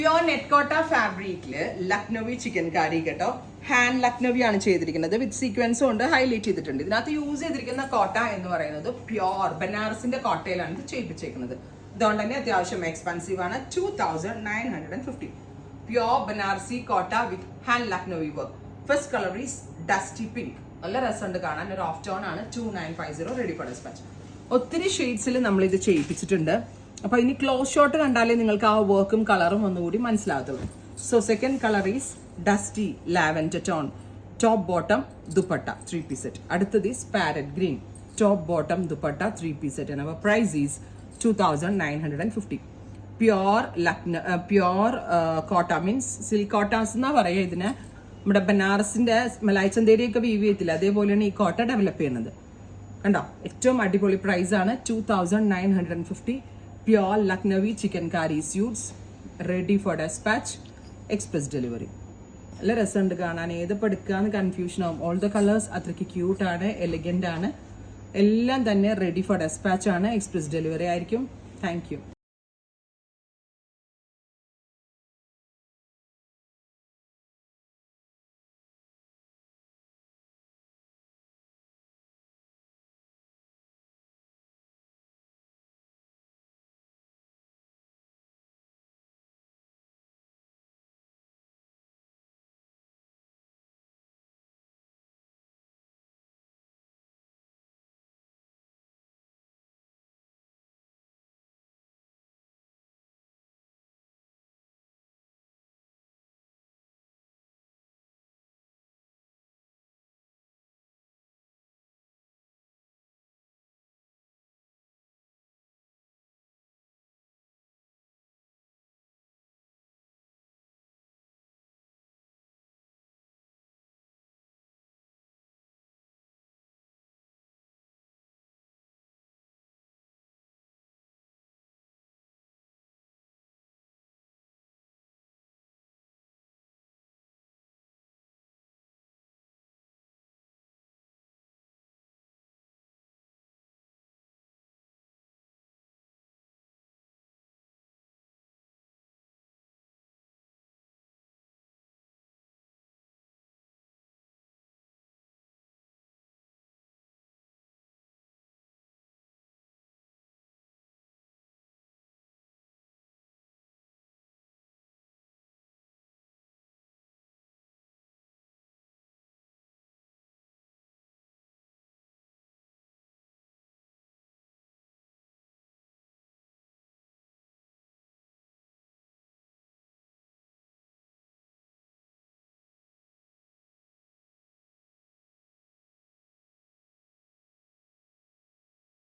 Pure നെറ്റ്കോട്ട ഫാബ്രിക്കില് Lucknowi chicken കറി കേട്ടോ. Hand Lucknowi ആണ് ചെയ്തിരിക്കുന്നത്. വിത്ത് സീക്വൻസും ഉണ്ട്, ഹൈലൈറ്റ് ചെയ്തിട്ടുണ്ട്. ഇതിനകത്ത് യൂസ് ചെയ്തിരിക്കുന്ന കോട്ട എന്ന് പറയുന്നത് പ്യോർ ബനാറസിന്റെ കോട്ടയിലാണ് ഇത് ചെയ്യിപ്പിച്ചേക്കുന്നത്. അതുകൊണ്ട് തന്നെ അത്യാവശ്യം എക്സ്പെൻസീവ് ആണ്. 2950. പ്യോർ ബനാറസി കോട്ട വിത്ത് hand Lucknowi work. First colour is dusty pink. നല്ല രസമുണ്ട് കാണാൻ. ഒരു ഓഫ് ടോൺ ആണ്. 2950 റെഡി ഫോർ ഡിസ്പാച്ച്. ഒത്തിരി ഷെയ്ഡ്സിൽ നമ്മൾ ഇത് ചെയ്യിപ്പിച്ചിട്ടുണ്ട്. അപ്പൊ ഇനി ക്ലോസ് ഷോട്ട് കണ്ടാലേ നിങ്ങൾക്ക് ആ വർക്കും കളറും ഒന്നുകൂടി മനസ്സിലാകത്തുള്ളൂ. So second colour is dusty lavender tone. Top bottom dupatta 3 piece set. അടുത്തത് is parrot green. Top bottom dupatta 3 piece set. And our price is 2950. Pure Kota means silk കോട്ടാസ് എന്നാ പറയാ ഇതിന്. നമ്മുടെ ബനാറസിന്റെ മലായ് ചന്തേരിയൊക്കെ വീവ് ചെയ്യത്തില്ല, അതേപോലെയാണ് ഈ കോട്ട ഡെവലപ്പ് ചെയ്യുന്നത്. കണ്ടോ, ഏറ്റവും അടിപൊളി പ്രൈസ് ആണ് 2950. Pure Lucknowi chikankari suits ready for dispatch, express delivery. നല്ല രസമുണ്ട് കാണാൻ. ഏതപ്പോൾ എടുക്കാന്ന് കൺഫ്യൂഷൻ ആവും. ഓൾ ദ കളേഴ്സ് അത്രയ്ക്ക് ക്യൂട്ട് ആണ്, എലിഗന്റ് ആണ്. എല്ലാം തന്നെ റെഡി ഫോർ ഡെസ്പാച്ച് ആണ്, എക്സ്പ്രസ് ഡെലിവറി ആയിരിക്കും. Thank U.